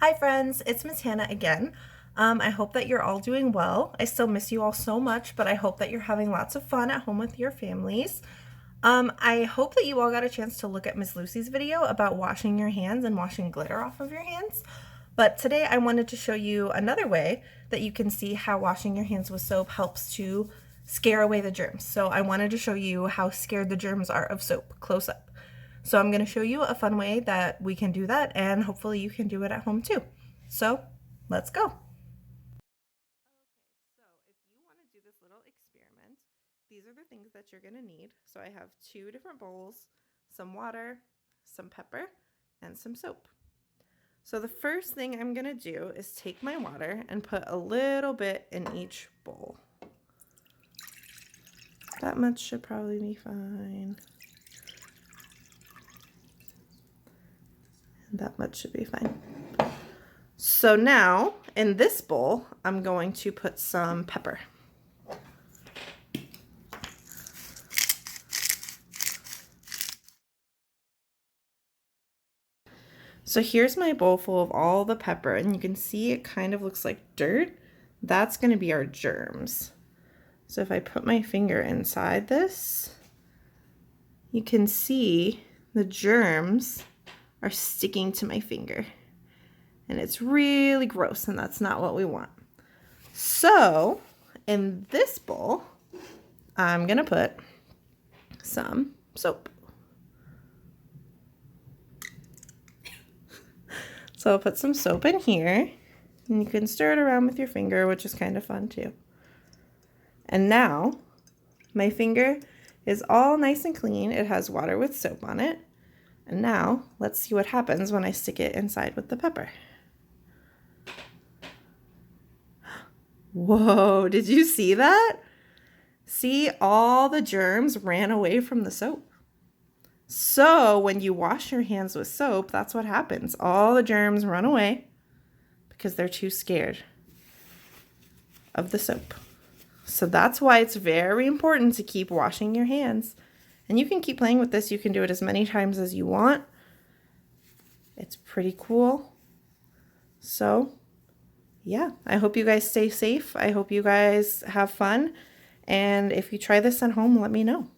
Hi friends, it's Miss Hannah again. I hope that you're all doing well. I still miss you all so much, but I hope that you're having lots of fun at home with your families. I hope that you all got a chance to look at Miss Lucy's video about washing your hands and washing glitter off of your hands. But today I wanted to show you another way that you can see how washing your hands with soap helps to scare away the germs. So I wanted to show you how scared the germs are of soap close up. So I'm going to show you a fun way that we can do that, and hopefully you can do it at home too. So let's go. Okay, so if you want to do this little experiment, these are the things that you're going to need. So I have 2 different bowls, some water, some pepper, and some soap. So the first thing I'm going to do is take my water and put a little bit in each bowl. That much should probably be fine. That much should be fine. So now in this bowl, I'm going to put some pepper. So here's my bowl full of all the pepper, and you can see it kind of looks like dirt. That's going to be our germs. So if I put my finger inside this, you can see the germs are sticking to my finger. And it's really gross, and that's not what we want. So in this bowl, I'm gonna put some soap. So I'll put some soap in here, and you can stir it around with your finger, which is kind of fun too. And now my finger is all nice and clean. It has water with soap on it. And now let's see what happens when I stick it inside with the pepper. Whoa, did you see that? See, all the germs ran away from the soap. So when you wash your hands with soap, that's what happens. All the germs run away because they're too scared of the soap. So that's why it's very important to keep washing your hands. And you can keep playing with this. You can do it as many times as you want. It's pretty cool. So yeah, I hope you guys stay safe. I hope you guys have fun. And if you try this at home, let me know.